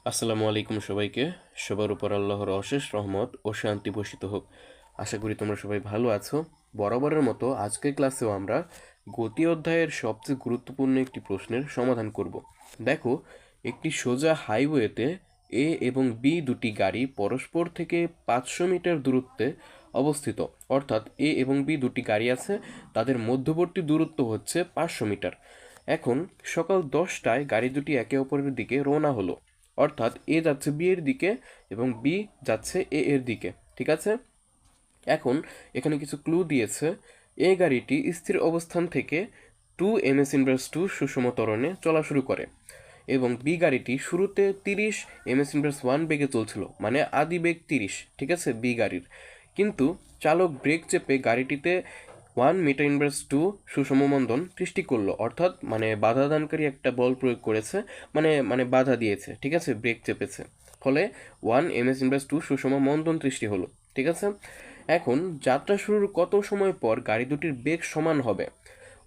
আসসালামু আলাইকুম সবাইকে। সবার উপর আল্লাহর অশেষ রহমত ও শান্তি বর্ষিত হোক। আশা করি তোমরা সবাই ভালো আছো। বরাবরের মতো আজকের ক্লাসেও আমরা গতি অধ্যায়ের সবচেয়ে গুরুত্বপূর্ণ একটি প্রশ্নের সমাধান করব। দেখো, একটি সোজা হাইওয়েতে এ এবং বি দুটি গাড়ি পরস্পর থেকে 500 মিটার দূরত্বে অবস্থিত। অর্থাৎ এ এবং বি দুটি গাড়ি আছে, তাদের মধ্যবর্তী দূরত্ব হচ্ছে 500 মিটার। এখন সকাল 10টায় গাড়ি দুটি একে অপরের দিকে রওনা হলো। অর্থাৎ এ যাচ্ছে বি এর দিকে এবং বি যাচ্ছে এ এর দিকে। ঠিক আছে, এখন এখানে কিছু ক্লু দিয়েছে। এ গাড়িটি স্থির অবস্থান থেকে 2 ms/2 সুষম ত্বরণে চলা শুরু করে এবং বি গাড়িটি শুরুতে 30 ms/1 বেগে চলছিল, মানে আদি বেগ 30। ঠিক আছে, বি গাড়ির, কিন্তু চালক ব্রেক চেপে গাড়িটিতে 1 m/2 সুষম মন্দন সৃষ্টি করলো। অর্থাৎ মানে বাধা দানকারী একটা বল প্রয়োগ করেছে, মানে মানে বাধা দিয়েছে। ঠিক আছে, ব্রেক চেপেছে, ফলে 1 ms/2 সুষম মন্দন সৃষ্টি হলো। ঠিক আছে, এখন যাত্রা শুরুর কত সময় পর গাড়ি দুটির বেগ সমান হবে?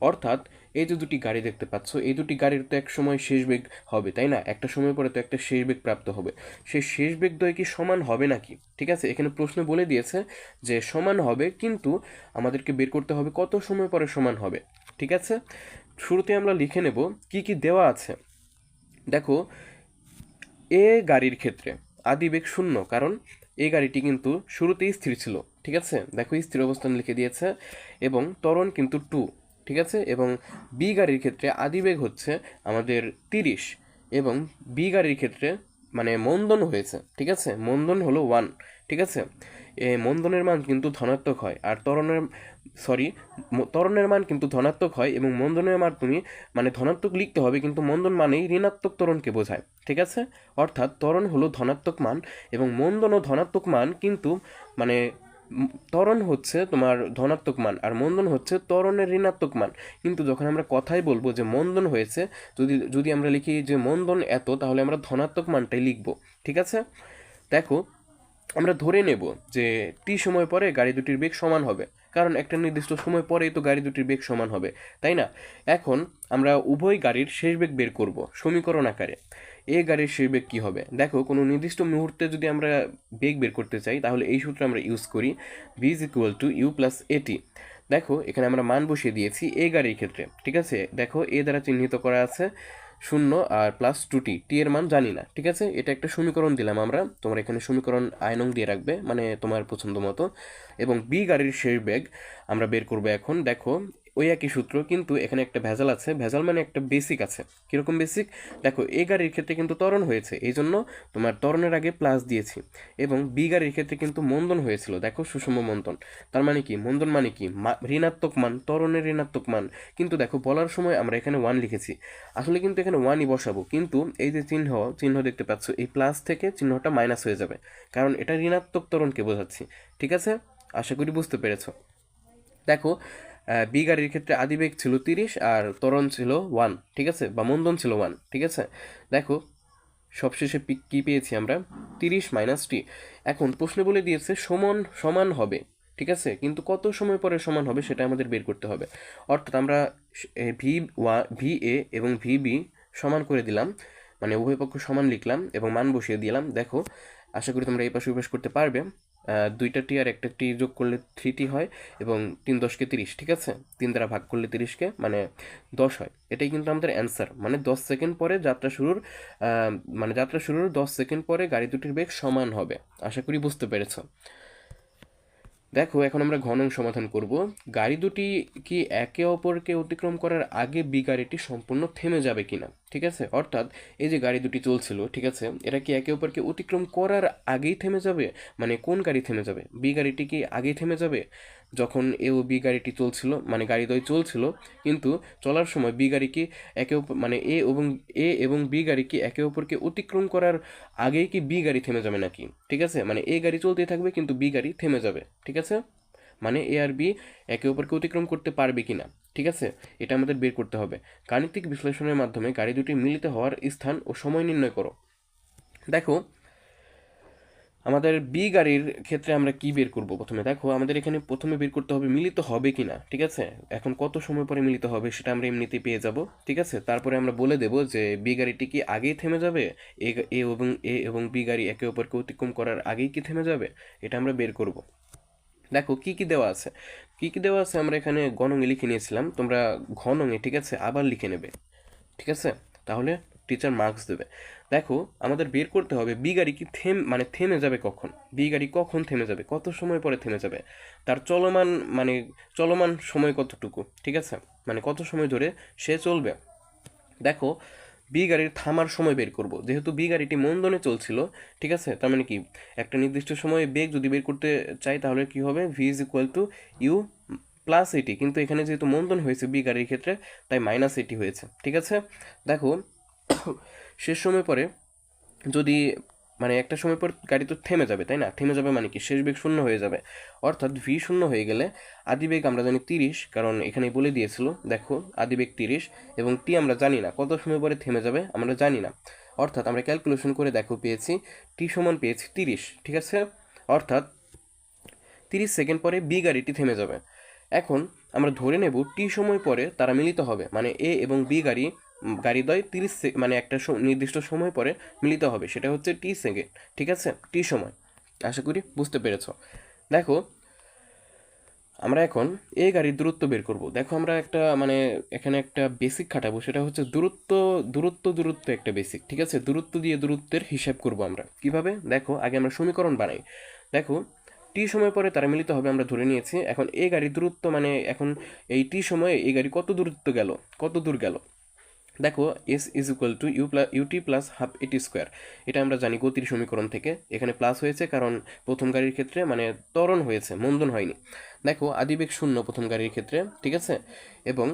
অর্থাৎ এই যে দুটি গাড়ি দেখতে পাচ্ছ, এই দুটি গাড়ির তো এক সময় শেষ বেগ হবে, তাই না? একটা সময় পরে তো একটা শেষ বেগ প্রাপ্ত হবে। সেই শেষ বেগ দ্বয় কি সমান হবে নাকি? ঠিক আছে, এখানে প্রশ্ন বলে দিয়েছে যে সমান হবে, কিন্তু আমাদেরকে বের করতে হবে কত সময় পরে সমান হবে। ঠিক আছে, শুরুতে আমরা লিখে নেব কি কি দেওয়া আছে। দেখো, এ গাড়ির ক্ষেত্রে আদিবেগ 0, কারণ এই গাড়িটি কিন্তু শুরুতেই স্থির ছিল। ঠিক আছে, দেখো স্থির অবস্থান লিখে দিয়েছে, এবং ত্বরণ কিন্তু 2। ঠিক আছে, এবং বি গাড়ির ক্ষেত্রে আদিবেগ হচ্ছে আমাদের 30, এবং বি গাড়ির ক্ষেত্রে মানে মন্দন হয়েছে। ঠিক আছে, মন্দন হলো 1। ঠিক আছে, এ মন্দনের মান কিন্তু ধনাত্মক হয়, আর ত্বরণের মান কিন্তু ধনাত্মক হয়, এবং মন্দনের মান তুমি মানে ধনাত্মক লিখতে হবে, কিন্তু মন্দন মানেই ঋণাত্মক ত্বরণকে বোঝায়। ঠিক আছে, অর্থাৎ ত্বরণ হলো ধনাত্মক মান এবং মন্দনও ধনাত্মক মান, কিন্তু মানে ত্বরণ হচ্ছে তোমার ধনাত্মক মান আর মন্দন হচ্ছে ত্বরণের ঋণাত্মক মান। কিন্তু যখন আমরা কথায় বলবো যে মন্দন হয়েছে, যদি যদি আমরা লিখি যে মন্দন এত, তাহলে আমরা ধনাত্মক মানটাই লিখব। ঠিক আছে, দেখো, আমরা ধরে নেব যে টি সময় পরে গাড়ি দুটির বেগ সমান হবে, কারণ একটা নির্দিষ্ট সময় পরেই তো গাড়ি দুটির বেগ সমান হবে, তাই না? এখন আমরা উভয় গাড়ির শেষ বেগ বের করব সমীকরণ আকারে। এ গাড়ির শেষ বেগ কী হবে? দেখো, কোনো নির্দিষ্ট মুহূর্তে যদি আমরা বেগ বের করতে চাই, তাহলে এই সূত্র আমরা ইউজ করি, v=u+at। দেখো, এখানে আমরা মান বসিয়ে দিয়েছি এ গাড়ির ক্ষেত্রে। ঠিক আছে, দেখো এ দ্বারা চিহ্নিত করা আছে 0 আর +2t, টি এর মান জানি না। ঠিক আছে, এটা একটা সমীকরণ দিলাম আমরা, তোমরা এখানে সমীকরণ আয়নং দিয়ে রাখবে, মানে তোমার পছন্দ মতো। এবং বি গাড়ির শেষ বেগ আমরা বের করবো এখন। দেখো, ওই একই সূত্র, কিন্তু এখানে একটা ভেজাল আছে। ভেজাল মানে একটা বেসিক আছে। কিরকম বেসিক? দেখো, এ গাড়ির ক্ষেত্রে কিন্তু ত্বরণ হয়েছে, এই জন্য তোমার ত্বরণের আগে প্লাস দিয়েছি, এবং বি গাড়ির ক্ষেত্রে কিন্তু মন্দন হয়েছিল। দেখো, সুষম মন্দন, তার মানে কি? মন্দন মানে কি? ঋণাত্মক মান, ত্বরণের ঋণাত্মক মান। কিন্তু দেখো, বলার সময় আমরা এখানে 1 লিখেছি, আসলে কিন্তু এখানে 1ই বসাবো, কিন্তু এই যে চিহ্ন চিহ্ন দেখতে পাচ্ছ, এই প্লাস থেকে চিহ্নটা মাইনাস হয়ে যাবে, কারণ এটা ঋণাত্মক ত্বরণকে বোঝাচ্ছি। ঠিক আছে, আশা করি বুঝতে পেরেছো। দেখো, বি গাড়ির ক্ষেত্রে আদিবেগ ছিল 30 আর ত্বরণ ছিল 1। ঠিক আছে, বা মন্দন ছিল 1। ঠিক আছে, দেখো সবশেষে কি পেয়েছি আমরা? 30 - t। এখন প্রশ্নে বলে দিয়েছে সমান সমান হবে। ঠিক আছে, কিন্তু কত সময় পরে সমান হবে সেটা আমাদের বের করতে হবে। অর্থাৎ আমরা ভি এ এবং ভি বি সমান করে দিলাম, মানে উভয় পক্ষ সমান লিখলাম এবং মান বসিয়ে দিলাম। দেখো, আশা করি তোমরা এই পাশে ওই পাশ করতে পারবে। দুইটা টি আর একটা টি যোগ করলে 3t হয়, এবং 3×10 = 30। ঠিক আছে, 3 দ্বারা ভাগ করলে 30কে মানে 10 হয়। এটাই কিন্তু আমাদের অ্যান্সার, মানে 10 সেকেন্ড পরে যাত্রা শুরুর 10 সেকেন্ড পরে গাড়ি দুটির বেগ সমান হবে। আশা করি বুঝতে পেরেছ। দেখো, এখন আমরা ঘনং সমাধান করব। গাড়ি দুটি কি একে অপরকে অতিক্রম করার আগে বি গাড়িটি সম্পূর্ণ থেমে যাবে কিনা? ঠিক আছে, অর্থাৎ এই যে গাড়ি দুটি চলছিল, ঠিক আছে, এরা কি একে অপরকে অতিক্রম করার আগেই থেমে যাবে? মানে কোন গাড়ি থেমে যাবে? বি গাড়িটি কি আগেই থেমে যাবে যখন এ ও বি গাড়িটি চলছিল, মানে গাড়ি দ্বয় চলছিল, কিন্তু চলার সময় বি গাড়ি কি মানে এ এবং বি গাড়ি কি একে অপরকে অতিক্রম করার আগেই কি বি গাড়ি থেমে যাবে নাকি? ঠিক আছে, মানে এ গাড়ি চলতেই থাকবে কিন্তু বি গাড়ি থেমে যাবে। ঠিক আছে, মানে এ আর বি একে অপরকে অতিক্রম করতে পারবে কিনা। ঠিক আছে, এটা আমাদের বের করতে হবে। গাণিতিক বিশ্লেষণের মাধ্যমে গাড়ি দুটি মিলিত হওয়ার স্থান ও সময় নির্ণয় করো। দেখো, আমাদের বি গাড়ির ক্ষেত্রে আমরা কি বের করব প্রথমে? দেখো আমাদের এখানে প্রথমে বের করতে হবে মিলিত হবে কি না, ঠিক আছে? এখন কত সময় পরে মিলিত হবে সেটা আমরা এমনিতেই পেয়ে যাব, ঠিক আছে? তারপরে আমরা বলে দেব যে বি গাড়িটি কি আগেই থেমে যাবে, এ এবং বি গাড়ি একে অপরকে অতিক্রম করার আগেই কি থেমে যাবে, এটা আমরা বের করব। দেখো কি কি দেওয়া আছে, কি কি দেওয়া আছে আমরা এখানে গণঙে লিখে নিয়েছিলাম, তোমরা ঘনঙে, ঠিক আছে, আবার লিখে নেবে, ঠিক আছে? তাহলে টিচার মার্কস দেবে। দেখো আমাদের বের করতে হবে বি গাড়ি কি থেমে যাবে কখন, বি গাড়ি কখন থেমে যাবে, কত সময় পরে থেমে যাবে, তার মানে চলমান সময় কতটুকু, ঠিক আছে, মানে কত সময় ধরে সে চলবে। দেখো বি গাড়ির থামার সময় বের করব, যেহেতু বি গাড়িটি মন্দনে চলছিল, ঠিক আছে, তার মানে কি একটা নির্দিষ্ট সময়ে বেগ যদি বের করতে চাই তাহলে কি হবে, V is equal to U plus AT, কিন্তু এখানে যেহেতু মন্দন হয়েছে বি গাড়ির ক্ষেত্রে তাই মাইনাস এটি হয়েছে, ঠিক আছে। দেখো শেষ সময় পরে যদি একটা সময় পর গাড়ি তো থেমে যাবে, তাই না? থেমে যাবে মানে কি শেষ বেগ শূন্য হয়ে যাবে, অর্থাৎ ভি শূন্য হয়ে গেলে আদি বেগ আমরা জানি 30, কারণ এখানে বলে দিয়েছিল। দেখো আদি বেগ 30 এবং টি আমরা জানি না, কত সময় পরে থেমে যাবে আমরা জানি না, অর্থাৎ আমরা ক্যালকুলেশন করে দেখো পেয়েছি টি সমান পেয়েছি 30, ঠিক আছে, অর্থাৎ 30 সেকেন্ড পরে বি গাড়িটি থেমে যাবে। এখন আমরা ধরে নেব টি সময় পরে তারা মিলিত হবে, মানে এ এবং বি গাড়িদ্বয় একটা নির্দিষ্ট সময় পরে মিলিত হবে, সেটা হচ্ছে টি সেকেন্ড, ঠিক আছে, টি সময়। আশা করি বুঝতে পেরেছ। দেখো আমরা এখন এ গাড়ির দূরত্ব বের করব। দেখো আমরা এখানে একটা বেসিক খাটাবো, সেটা হচ্ছে দূরত্ব একটা বেসিক, ঠিক আছে, দূরত্ব দিয়ে দূরত্বের হিসাব করব আমরা কিভাবে। দেখো আগে আমরা সমীকরণ বানাই। দেখো টি সময় পরে তারা মিলিত হবে আমরা ধরে নিয়েছি, এখন এ গাড়ির দূরত্ব এখন এই টি সময়ে এই গাড়ি কত দূরত্ব গেল, কত দূর গেল। দেখো S is equal to UT plus half AT square, এটা আমরা জানি গতির সমীকরণ থেকে, এখানে প্লাস হয়েছে কারণ প্রথম গাড়ির ক্ষেত্রে ত্বরণ হয়েছে, মন্দন হয়নি। দেখো আদিবেগ শূন্য প্রথম গাড়ির ক্ষেত্রে, ঠিক আছে, এবং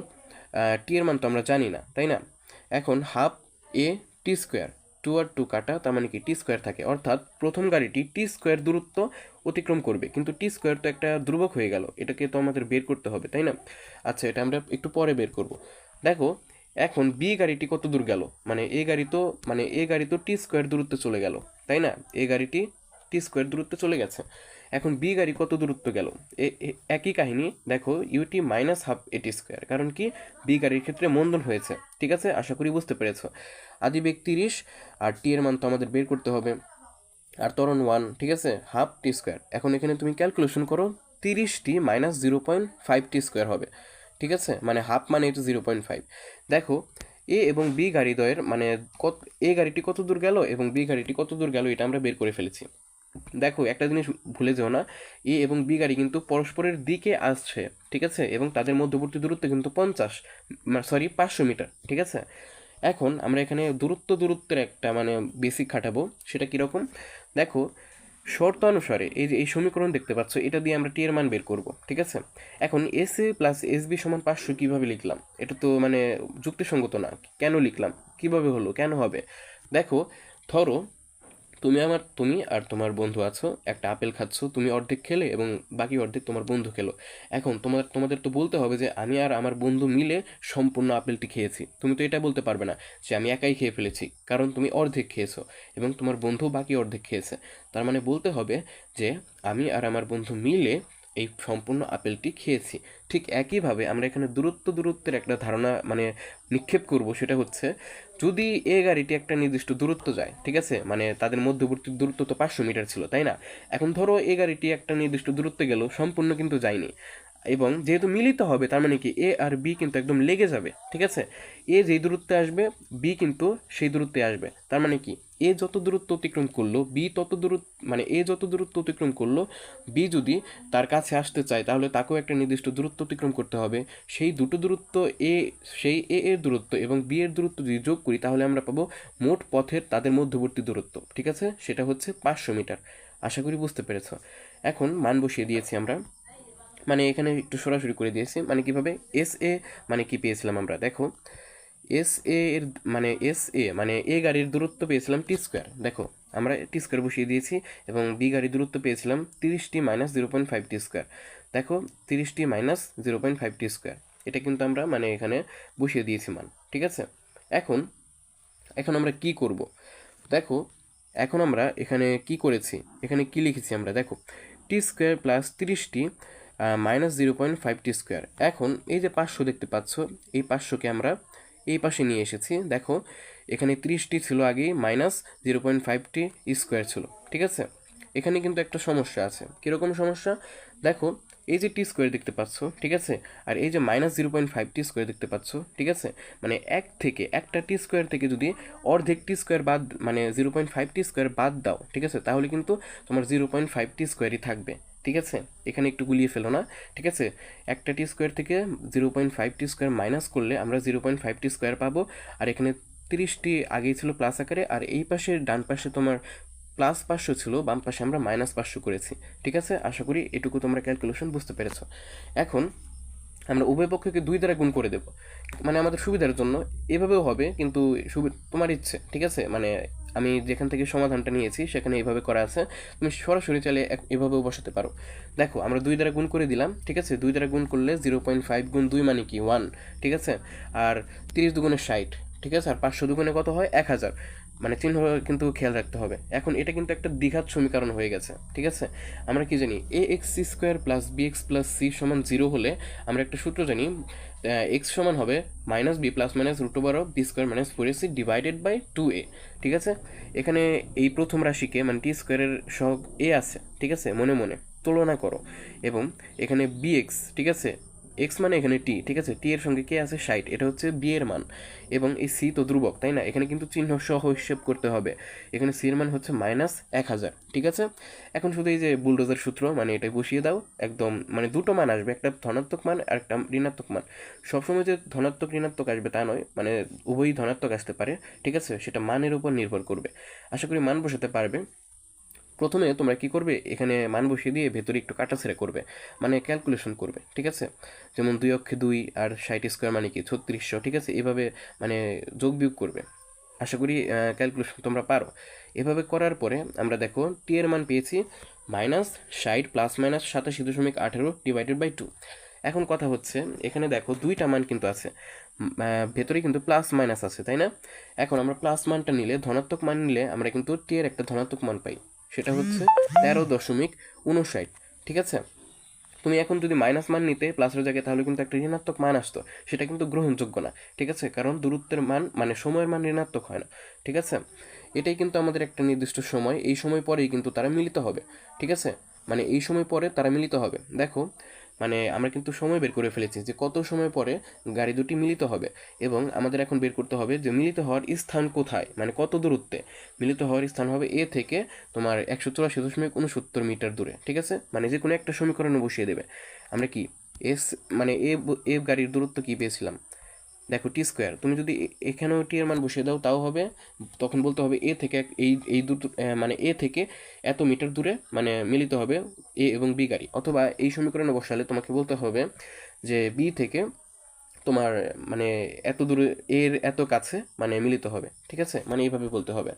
টি এর মান তো আমরা জানি না, তাই না? এখন হাফ এ টি স্কোয়ার, টু আর টু কাটা, তার মানে কি টি স্কোয়ার থাকে, অর্থাৎ প্রথম গাড়িটি টি স্কোয়ার দূরত্ব অতিক্রম করবে, কিন্তু টি স্কোয়ার তো একটা ধ্রুবক হয়ে গেল, এটাকে তো আমাদের বের করতে হবে, তাই না? আচ্ছা এটা আমরা একটু পরে বের করব। দেখো এখন বি গাড়িটি কত দূর গেল, এ গাড়ি তো টি স্কোয়ার দূরত্বে চলে গেল, তাই না? এ গাড়িটি টি স্কোয়ার দূরত্বে চলে গেছে, এখন বি গাড়ি কত দূরত্ব গেল, একই কাহিনী। দেখো UT minus half AT square, কারণ কি বি গাড়ির ক্ষেত্রে মন্দন হয়েছে, ঠিক আছে, আশা করি বুঝতে পেরেছো। আদি বেগ 30 আর টি এর মান তো আমাদের বের করতে হবে, আর ত্বরণ 1, ঠিক আছে, হাফ টি স্কোয়ার। এখন এখানে তুমি ক্যালকুলেশন করো, 30টি মাইনাস 0.5 টি স্কোয়ার হবে, ঠিক আছে, মানে হাফ মানে এটা 0.5। দেখো এ এবং বি গাড়িদ্বয়ের কত, এ গাড়িটি কত দূর গেল এবং বি গাড়িটি কত দূর গেল এটা আমরা বের করে ফেলেছি। দেখো একটা জিনিস ভুলে যেও না, এ এবং বি গাড়ি কিন্তু পরস্পরের দিকে আসছে, ঠিক আছে, এবং তাদের মধ্যবর্তী দূরত্ব কিন্তু 500 মিটার, ঠিক আছে। এখন আমরা এখানে দূরত্বের একটা বেসিক খাটাবো, সেটা কীরকম। দেখো শর্ত অনুসারে এই যে এই সমীকরণ দেখতে পাচ্ছ, এটা দিয়ে আমরা টি এর মান বের করব, ঠিক আছে। এখন S A plus S B সমান 500 কীভাবে লিখলাম, এটা তো যুক্তিসঙ্গত না, কেন লিখলাম, কিভাবে হলো, কেন হবে। দেখো ধরো তুমি আর তোমার বন্ধু আছো, একটা আপেল খাচ্ছ, তুমি অর্ধেক খেলে এবং বাকি অর্ধেক তোমার বন্ধু খেলো। এখন তোমাদের তো বলতে হবে যে আমি আর আমার বন্ধু মিলে সম্পূর্ণ আপেলটি খেয়েছি, তুমি তো এটা বলতে পারবে না যে আমি একাই খেয়ে ফেলেছি, কারণ তুমি অর্ধেক খেয়েছো এবং তোমার বন্ধু বাকি অর্ধেক খেয়েছে। তার মানে বলতে হবে যে আমি আর আমার বন্ধু মিলে এই সম্পূর্ণ আপেলটি খেয়েছি। ঠিক একইভাবে আমরা এখানে দূরত্বের একটা ধারণা নিক্ষেপ করব, সেটা হচ্ছে যদি এ গাড়িটি একটা নির্দিষ্ট দূরত্ব যায়, ঠিক আছে, তাদের মধ্যবর্তী দূরত্ব তো 500 মিটার ছিল, তাই না? এখন ধরো এ গাড়িটি একটা নির্দিষ্ট দূরত্বে গেল, সম্পূর্ণ কিন্তু যায়নি, এবং যেহেতু মিলিত হবে তার মানে কি এ আর বি কিন্তু একদম লেগে যাবে, ঠিক আছে। এ যেই দূরত্বে আসবে বি কিন্তু সেই দূরত্বে আসবে, তার মানে কি এ যত দূরত্ব অতিক্রম করলো বি তত দূরত্ব, এ যত দূরত্ব অতিক্রম করলো বি যদি তার কাছে আসতে চায় তাহলে তাকেও একটা নির্দিষ্ট দূরত্ব অতিক্রম করতে হবে। সেই দুটো দূরত্ব এ এর দূরত্ব এবং বি এর দূরত্ব যদি যোগ করি তাহলে আমরা পাবো মোট পথের তাদের মধ্যবর্তী দূরত্ব, ঠিক আছে, সেটা হচ্ছে 500 মিটার। আশা করি বুঝতে পেরেছ। এখন মান বসিয়ে দিয়েছি আমরা, এখানে একটু সরাসরি করে দিয়েছি, কিভাবে এস এ কি পেয়েছিলাম আমরা। দেখো এস এ এর এ গাড়ির দূরত্ব পেয়েছিলাম টি স্কোয়ার, দেখো আমরা টি স্কোয়ার বসিয়ে দিয়েছি, এবং বি গাড়ির দূরত্ব পেয়েছিলাম 30টি মাইনাস 0.5 টি স্কোয়ার। দেখো 30টি মাইনাস 0.5 টি স্কোয়ার, এটা কিন্তু আমরা এখানে বসিয়ে দিয়েছি মান, ঠিক আছে। এখন এখন আমরা কি করব। দেখো এখন আমরা এখানে কি করেছি, এখানে কি লিখেছি আমরা দেখো, টি স্কোয়ার প্লাস 30টি মাইনাস 0.5 টি স্কোয়ার। এখন এই যে 500 দেখতে পাচ্ছ, এই 500কে আমরা এই পাশে নিয়ে এসেছি। দেখো এখানে 30টি ছিল আগে, মাইনাস 0.5টি স্কোয়ার ছিল, ঠিক আছে। এখানে কিন্তু একটা সমস্যা আছে। কীরকম সমস্যা? দেখো এই যে টি স্কোয়ার দেখতে পাচ্ছ, ঠিক আছে, আর এই যে মাইনাস 0.5 টি স্কোয়ার দেখতে পাচ্ছ, ঠিক আছে, মানে একটা টি স্কোয়ার থেকে যদি অর্ধেক টি স্কোয়ার বাদ, মানে 0.5 টি স্কোয়ার বাদ দাও, ঠিক আছে, তাহলে কিন্তু তোমার 0.5 টি স্কোয়ারই থাকবে, ঠিক আছে। এখানে একটু গুলিয়ে ফেলো না, ঠিক আছে। একটা টি স্কোয়ার থেকে 0.5 টি স্কোয়ার মাইনাস করলে আমরা 0.5 টি স্কোয়ার পাবো। আর এখানে 30টি আগেই ছিল প্লাস আকারে, আর এই পাশে ডান পাশে তোমার প্লাস 500 ছিল, বাম পাশে আমরা মাইনাস 500 করেছি, ঠিক আছে। আশা করি এটুকু তোমরা ক্যালকুলেশন বুঝতে পেরেছো। এখন আমরা উভয় পক্ষকে 2 দ্বারা গুণ করে দেব, মানে আমাদের সুবিধার জন্য। এভাবেও হবে, কিন্তু তোমার ইচ্ছে, ঠিক আছে। মানে আমি যেখান থেকে সমাধানটা নিয়েছি সেখানে এইভাবে করা আছে, তুমি সরাসরি চাইলে এভাবেও বসাতে পারো। দেখো আমরা 2 দ্বারা গুণ করে দিলাম, ঠিক আছে। 2 দ্বারা গুণ করলে 0.5 গুণ 2 মানে কি 1, ঠিক আছে। আর 30 দুগুণে 60, ঠিক আছে। আর 500 দুগুণে কত হয় 1000, মানে চিহ্ন কিন্তু খেয়াল রাখতে হবে। এখন এটা কিন্তু একটা দ্বিঘাত সমীকরণ হয়ে গেছে, ঠিক আছে। আমরা কি জানি, A x C square plus B x plus C সমান 0 হলে আমরা একটা সূত্র জানি, এক্স সমান হবে minus B plus minus root over of B square minus 4ac divided by 2a, ঠিক আছে। এখানে এই প্রথম রাশিকে, মানে টি স্কোয়ারের সহগ এ আছে, ঠিক আছে, মনে মনে তুলনা করো। এবং এখানে বি এক্স, ঠিক আছে, এক্স মানে এখানে টি, ঠিক আছে, টি এর সঙ্গে কে আছে 60, এটা হচ্ছে বি এর মান। এবং এই সি তো ধ্রুবক, তাই না, এখানে কিন্তু চিহ্ন সহ হিসেব করতে হবে। এখানে সি এর মান হচ্ছে মাইনাস 1000, ঠিক আছে। এখন শুধু এই যে বুলডোজার সূত্র, মানে এটাই বসিয়ে দাও একদম, মানে দুটো মান আসবে, একটা ধনাত্মক মান আর একটা ঋণাত্মক মান। সবসময় যে ধনাত্মক ঋণাত্মক আসবে তা নয়, মানে উভয়ই ধনাত্মক আসতে পারে, ঠিক আছে, সেটা মানের উপর নির্ভর করবে। আশা করি মান বসাতে পারবে। প্রথমে তোমরা কি করবে, এখানে মান বসিয়ে দিয়ে ভেতরে একটু কাটাছেড়া করবে, মানে ক্যালকুলেশন করবে, ঠিক আছে। যেমন 2 অক্ষে 2 আর 60 স্কোয়ার মানে কি 3600, ঠিক আছে, এভাবে মানে যোগ বিয়োগ করবে। আশা করি ক্যালকুলেশন তোমরা পারো। এভাবে করার পরে আমরা দেখো টি এর মান পেয়েছি minus 60 plus minus 87.18 divided by 2। এখন কথা হচ্ছে এখানে দেখো দুইটা মান কিন্তু আছে, ভেতরে কিন্তু প্লাস মাইনাস আছে, তাই না। এখন আমরা প্লাস মানটা নিলে, ধনাত্মক মান নিলে আমরা কিন্তু টি এর একটা ধনাত্মক মান পাই, সেটা হচ্ছে 13.59, ঠিক আছে। তুমি এখন যদি মাইনাস মান নিতে প্লাসের জায়গায়, তাহলে কিন্তু একটা ঋণাত্মক মান আসতো, সেটা কিন্তু গ্রহণযোগ্য না, ঠিক আছে, কারণ দূরত্বের মান, মানে সময়ের মান ঋণাত্মক হয় না, ঠিক আছে। এটাই কিন্তু আমাদের একটা নির্দিষ্ট সময়, এই সময় পরেই কিন্তু তারা মিলিত হবে, ঠিক আছে, মানে এই সময় পরে তারা মিলিত হবে। দেখো মানে আমরা কিন্তু সময় বের করে ফেলেছি যে কত সময় পরে গাড়ি দুটি মিলিত হবে, এবং আমাদের এখন বের করতে হবে যে মিলিত হওয়ার স্থান কোথায়, মানে কত দূরত্বে। মিলিত হওয়ার স্থান হবে এ থেকে তোমার 184.69 মিটার দূরে, ঠিক আছে, মানে যে কোনো একটা সমীকরণে বসিয়ে দেবে। আমরা কি এস, মানে এ গাড়ির দূরত্ব কি পেয়েছিলাম, দেখো টি স্কোয়ার, তুমি যদি এখানেও টি এর মান বসিয়ে দাও তাও হবে। তখন বলতে হবে এ থেকে এই এই দুটো, মানে এ থেকে এত মিটার দূরে মানে মিলিত হবে এ এবং বি গাড়ি। অথবা এই সমীকরণে বসালে তোমাকে বলতে হবে যে বি থেকে তোমার মানে এত দূরে এর এত কাছে মানে মিলিত হবে, ঠিক আছে, মানে এইভাবে বলতে হবে।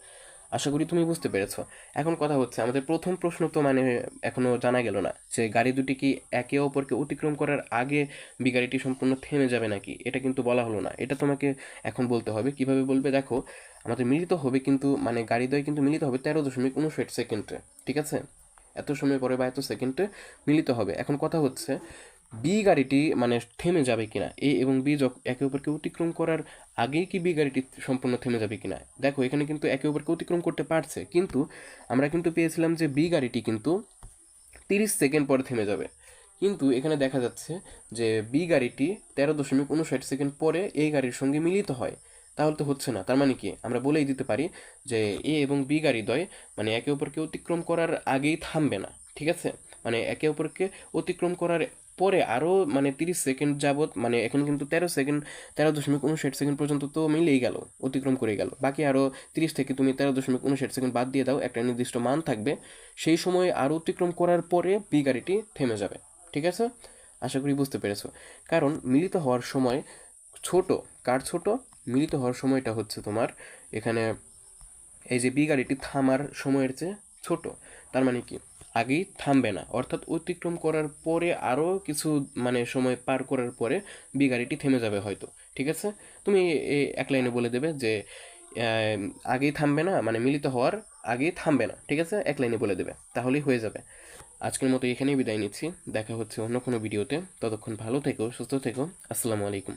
আশা করি তুমি বুঝতে পেরেছো। এখন কথা হচ্ছে আমাদের প্রথম প্রশ্ন তো মানে এখনো জানা গেল না যে গাড়ি দুটি কি একে অপরকে অতিক্রম করার আগে বি গাড়িটি সম্পূর্ণ থেমে যাবে নাকি, এটা কিন্তু বলা হলো না। এটা তোমাকে এখন বলতে হবে। কিভাবে বলবে দেখো, আমাদের মিলিত হবে কিন্তু, মানে গাড়িদ্বয় কিন্তু মিলিত হবে 13.59 সেকেন্ডে, ঠিক আছে, এত সময় পরে বা এত সেকেন্ডে মিলিত হবে। এখন কথা হচ্ছে বি গাড়িটি মানে থেমে যাবে কিনা, এ এবং বি একে অপরকে অতিক্রম করার আগেই কি বি গাড়িটি সম্পূর্ণ থেমে যাবে কিনা। দেখো এখানে কিন্তু একে অপরকে অতিক্রম করতে পারছে, কিন্তু আমরা কিন্তু পেয়েছিলাম যে বি গাড়িটি কিন্তু 30 সেকেন্ড পরে থেমে যাবে। কিন্তু এখানে দেখা যাচ্ছে যে বি গাড়িটি 13.59 সেকেন্ড পরে এই গাড়ির সঙ্গে মিলিত হয়। তাহলে তো হচ্ছে না। তার মানে কি, আমরা বলেই দিতে পারি যে এ এবং বি গাড়িদ্বয় মানে একে অপরকে অতিক্রম করার আগেই থামবে না, ঠিক আছে, মানে একে অপরকে অতিক্রম করার পরে আরও মানে 30 সেকেন্ড যাবত, মানে এখানে কিন্তু 13 সেকেন্ড, 13.59 সেকেন্ড পর্যন্ত তো মিলেই গেল, অতিক্রম করে গেল। বাকি আরও 30 থেকে তুমি 13.59 সেকেন্ড বাদ দিয়ে দাও, একটা নির্দিষ্ট মান থাকবে। সেই সময় আরও অতিক্রম করার পরে বি গাড়িটি থেমে যাবে, ঠিক আছে। আশা করি বুঝতে পেরেছো। কারণ মিলিত হওয়ার সময় ছোট, কার ছোট, মিলিত হওয়ার সময়টা হচ্ছে তোমার এখানে এই যে বি গাড়িটি থামার সময়ের চেয়ে ছোট। তার মানে কি, আগেই থামবে না, অর্থাৎ অতিক্রম করার পরে আরও কিছু মানে সময় পার করার পরে বি গাড়িটি থেমে যাবে হয়তো, ঠিক আছে। তুমি এক লাইনে বলে দেবে যে আগেই থামবে না, মানে মিলিত হওয়ার আগেই থামবে না, ঠিক আছে, এক লাইনে বলে দেবে, তাহলেই হয়ে যাবে। আজকের মতো এখানেই বিদায় নিচ্ছি, দেখা হচ্ছে অন্য কোনো ভিডিওতে। ততক্ষণ ভালো থেকো, সুস্থ থেকো। আসসালামু আলাইকুম।